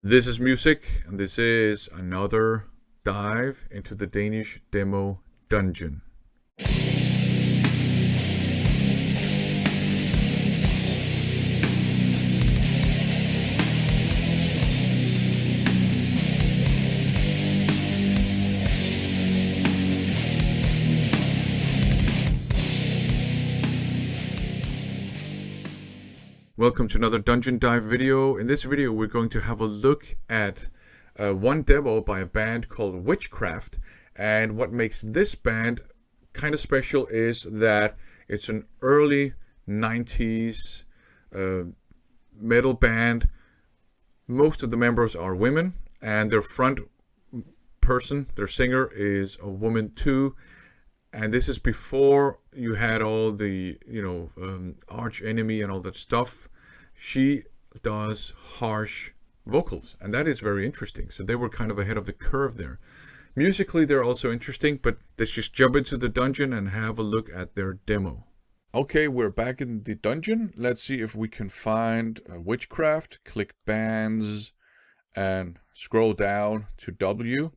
This is music, and this is another dive into the Danish demo dungeon. Welcome to another dungeon dive video. In this video we're going to have a look at one demo by a band called Witchcraft, and what makes this band kind of special is that it's an early 90s metal band. Most of the members are women, and their front person, their singer, is a woman too. And this is before you had all the, arch enemy and all that stuff. She does harsh vocals, and that is very interesting. So they were kind of ahead of the curve there. Musically, they're also interesting, but let's just jump into the dungeon and have a look at their demo. Okay, we're back in the dungeon. Let's see if we can find Witchcraft. Click bands and scroll down to W.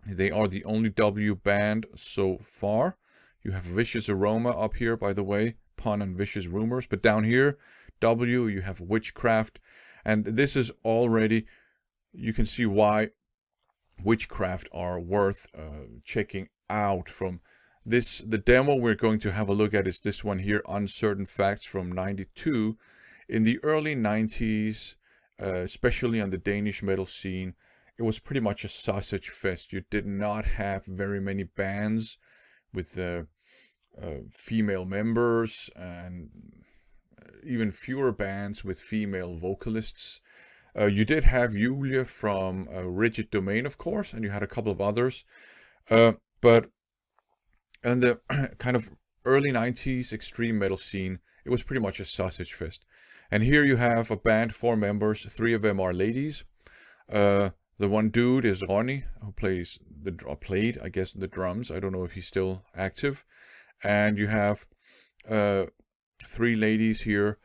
They are the only W band so far. You have Vicious Aroma up here, by the way, Pun and Vicious Rumors. But down here, W, you have Witchcraft. And this is already, you can see why Witchcraft are worth checking out. From this, the demo we're going to have a look at is this one here, Uncertain Facts from 92. In the early 90s, especially on the Danish metal scene, it was pretty much a sausage fest. You did not have very many bands with female members, and even fewer bands with female vocalists. You did have Julia from Rigid Domain, of course, and you had a couple of others. But in the kind of early 90s extreme metal scene, it was pretty much a sausage fest. And here you have a band, 4 members, 3 of them are ladies. The one dude is Ronnie, who played, I guess, the drums. I don't know if he's still active. And you have 3 ladies here.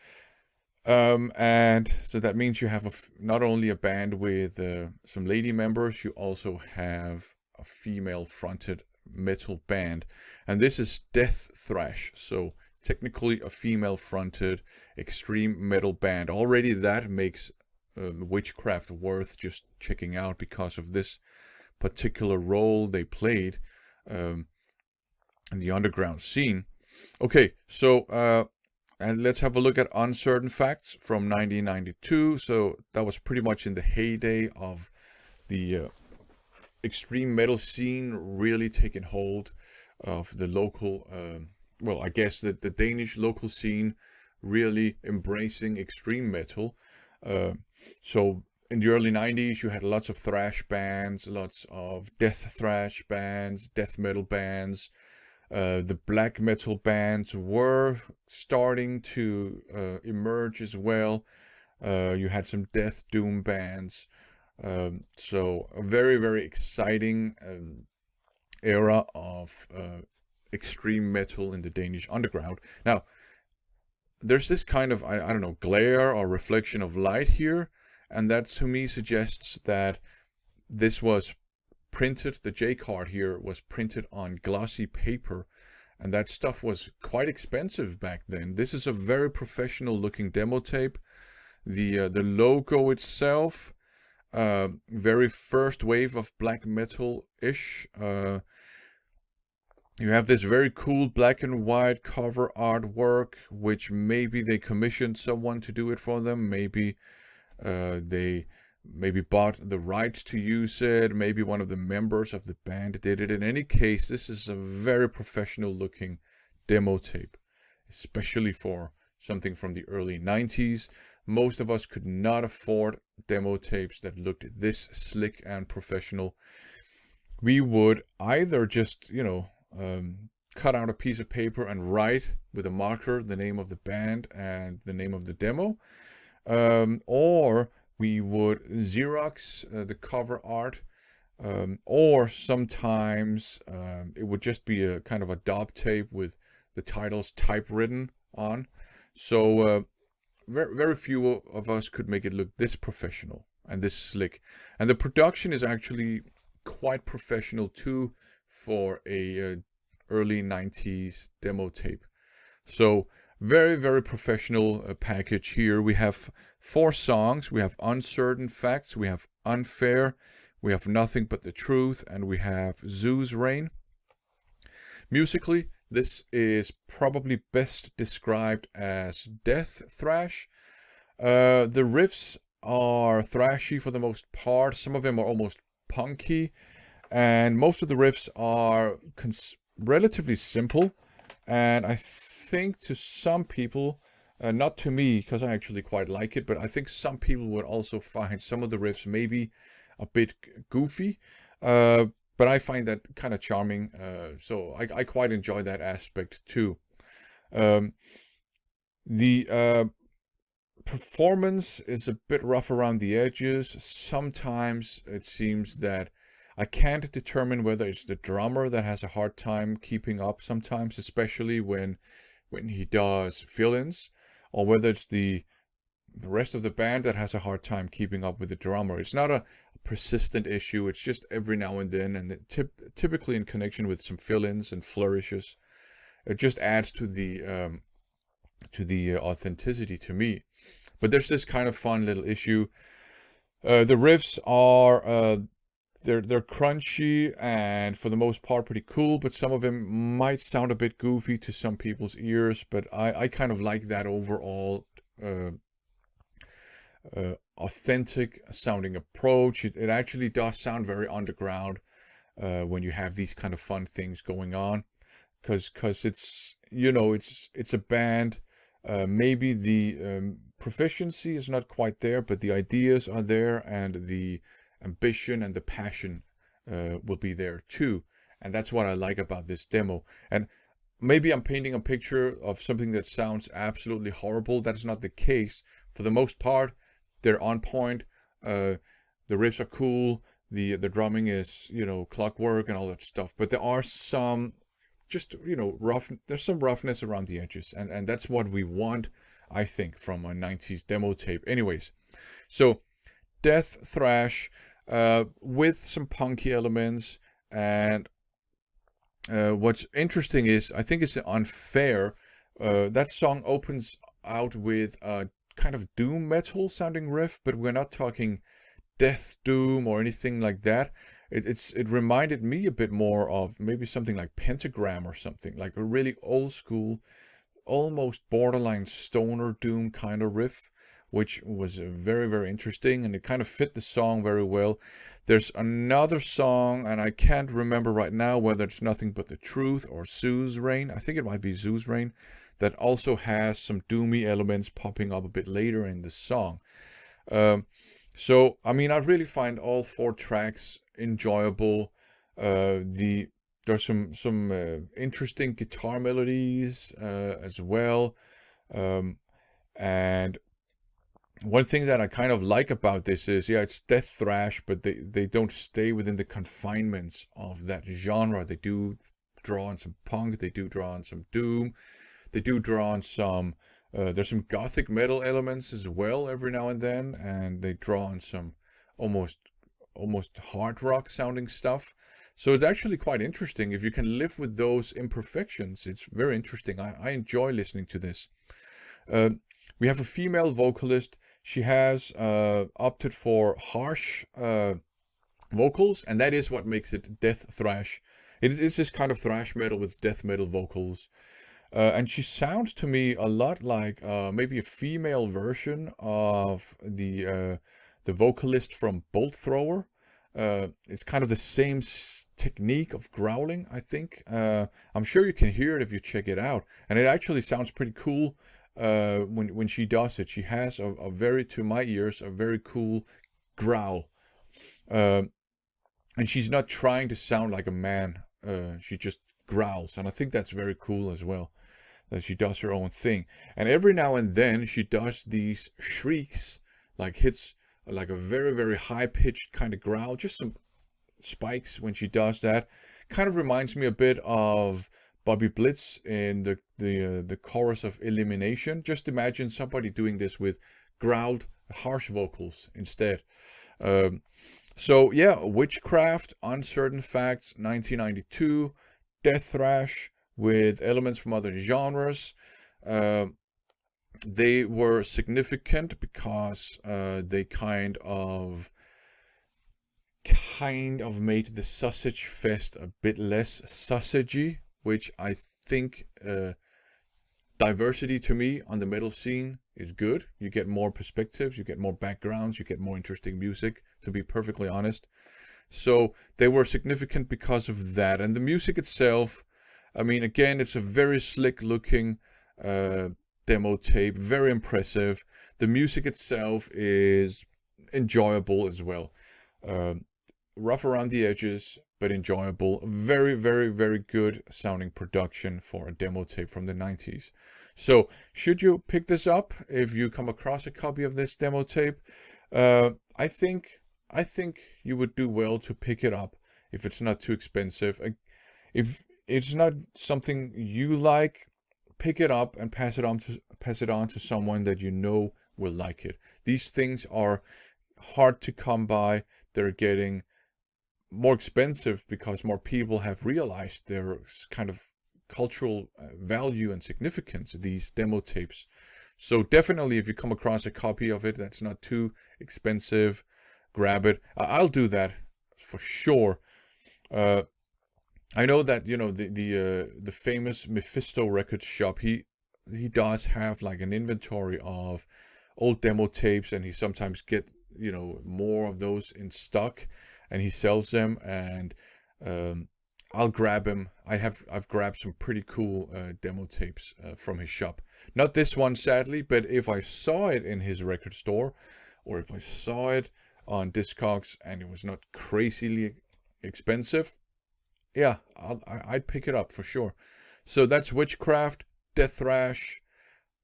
And so that means you have not only a band with some lady members, you also have a female-fronted metal band. And this is death-thrash, so technically a female-fronted extreme metal band. Already that makes Witchcraft worth just checking out because of this particular role they played in the underground scene. Okay, so and let's have a look at Uncertain Facts from 1992. So that was pretty much in the heyday of the extreme metal scene really taking hold of the local, well, I guess that the Danish local scene really embracing extreme metal. So in the early 90s, you had lots of thrash bands, lots of death thrash bands, death metal bands. The black metal bands were starting to emerge as well. You had some death doom bands. So a very, very exciting era of extreme metal in the Danish underground. Now, there's this kind of, I don't know, glare or reflection of light here, and that to me suggests that this was printed, the J card here was printed on glossy paper, and that stuff was quite expensive back then. This is a very professional looking demo tape. The logo itself, very first wave of black metal-ish. You have this very cool black and white cover artwork, which maybe they commissioned someone to do it for them. Maybe they bought the right to use it. Maybe one of the members of the band did it. In any case, this is a very professional looking demo tape, especially for something from the early 90s. Most of us could not afford demo tapes that looked this slick and professional. We would either just, cut out a piece of paper and write with a marker the name of the band and the name of the demo, or we would Xerox the cover art, or sometimes it would just be a kind of a daub tape with the titles typewritten on. So very, very few of us could make it look this professional. and this slick. And the production is actually quite professional too for a early 90s demo tape. So very, very professional package here. We have 4 songs. We have Uncertain Facts, we have Unfair, we have Nothing But the Truth, and we have Zeus Reign. Musically, this is probably best described as death thrash. The riffs are thrashy for the most part. Some of them are almost punky, and most of the riffs are relatively simple. And I think to some people, not to me, because I actually quite like it, but I think some people would also find some of the riffs maybe a bit goofy. But I find that kind of charming, so I quite enjoy that aspect too. The performance is a bit rough around the edges. Sometimes it seems that I can't determine whether it's the drummer that has a hard time keeping up sometimes, especially when he does fill-ins, or whether it's the rest of the band that has a hard time keeping up with the drummer. It's not a persistent issue. It's just every now and then, and typically in connection with some fill-ins and flourishes. It just adds to the authenticity to me. But there's this kind of fun little issue. The riffs are they're crunchy and for the most part pretty cool, but some of them might sound a bit goofy to some people's ears. But I kind of like that overall authentic sounding approach. It actually does sound very underground when you have these kind of fun things going on, because it's, you know, it's a band. Maybe the proficiency is not quite there, but the ideas are there, and the ambition and the passion will be there too. And that's what I like about this demo. And maybe I'm painting a picture of something that sounds absolutely horrible. That's not the case. For the most part, they're on point. The riffs are cool. The drumming is, you know, clockwork and all that stuff. But there are some just, you know, there's some roughness around the edges. And that's what we want, I think, from a 90s demo tape. Anyways, so death thrash with some punky elements. And what's interesting is, I think it's Unfair. That song opens out with a kind of doom metal sounding riff, but we're not talking death doom or anything like that. It reminded me a bit more of maybe something like Pentagram or something, like a really old school, almost borderline stoner doom kind of riff, which was very, very interesting, and it kind of fit the song very well. There's another song, and I can't remember right now whether it's Nothing But the Truth or Zeus Reign. I think it might be Zeus Reign, that also has some doomy elements popping up a bit later in the song. So, I mean, I really find all 4 tracks enjoyable. There's some interesting guitar melodies as well. And one thing that I kind of like about this is, yeah, it's death thrash, but they don't stay within the confinements of that genre. They do draw on some punk, they do draw on some doom, they do draw on some there's some gothic metal elements as well every now and then, and they draw on some almost hard rock sounding stuff. So it's actually quite interesting. If you can live with those imperfections, it's very interesting. I enjoy listening to this. We have a female vocalist. She has opted for harsh vocals, and that is what makes it death thrash. It is this kind of thrash metal with death metal vocals. And she sounds to me a lot like maybe a female version of the vocalist from Bolt Thrower. It's kind of the same technique of growling, I think. I'm sure you can hear it if you check it out, and it actually sounds pretty cool when she does it. She has a very, to my ears, a very cool growl, and she's not trying to sound like a man. She just growls, and I think that's very cool as well, that she does her own thing. And every now and then she does these shrieks, like hits like a very, very high-pitched kind of growl, just some spikes when she does that. Kind of reminds me a bit of Bobby Blitz in the chorus of Elimination. Just imagine somebody doing this with growled harsh vocals instead. So yeah, Witchcraft, Uncertain Facts, 1992, death-thrash with elements from other genres. They were significant because they kind of made the Sausage Fest a bit less sausagey, which I think diversity to me on the metal scene is good. You get more perspectives, you get more backgrounds, you get more interesting music, to be perfectly honest. So they were significant because of that. And the music itself, I mean, again, it's a very slick looking demo tape, very impressive. The music itself is enjoyable as well. Rough around the edges, but enjoyable. Very, very, very good sounding production for a demo tape from the 90s. So, should you pick this up if you come across a copy of this demo tape? I think you would do well to pick it up if it's not too expensive. If it's not something you like, pick it up and pass it on to someone that you know will like it. These things are hard to come by. They're getting more expensive because more people have realized their kind of cultural value and significance of these demo tapes. So definitely, if you come across a copy of it that's not too expensive, grab it. I'll do that for sure. I know that, you know, the famous Mephisto record shop, he does have like an inventory of old demo tapes, and he sometimes get, you know, more of those in stock, and he sells them, and I'll grab him. I've grabbed some pretty cool demo tapes from his shop. Not this one, sadly, but if I saw it in his record store, or if I saw it on Discogs and it was not crazily expensive, yeah, I'd pick it up for sure. So that's Witchcraft, death-thrash,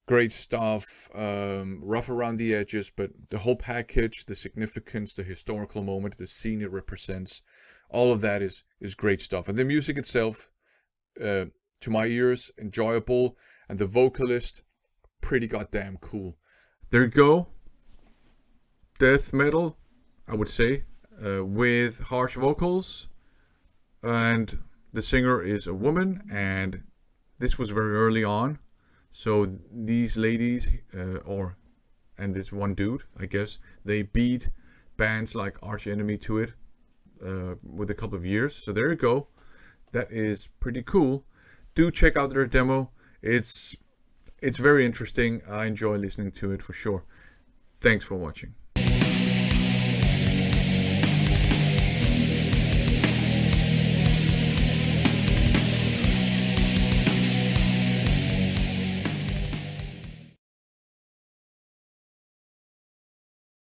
great stuff, rough around the edges, but the whole package, the significance, the historical moment, the scene it represents, all of that is great stuff. And the music itself, to my ears, enjoyable, and the vocalist, pretty goddamn cool. There you go. Death metal, I would say, with harsh vocals, and the singer is a woman, and this was very early on. So these ladies, and this one dude, I guess, they beat bands like Arch Enemy to it with a couple of years. So there you go. That is pretty cool. Do check out their demo. It's very interesting. I enjoy listening to it for sure. Thanks for watching.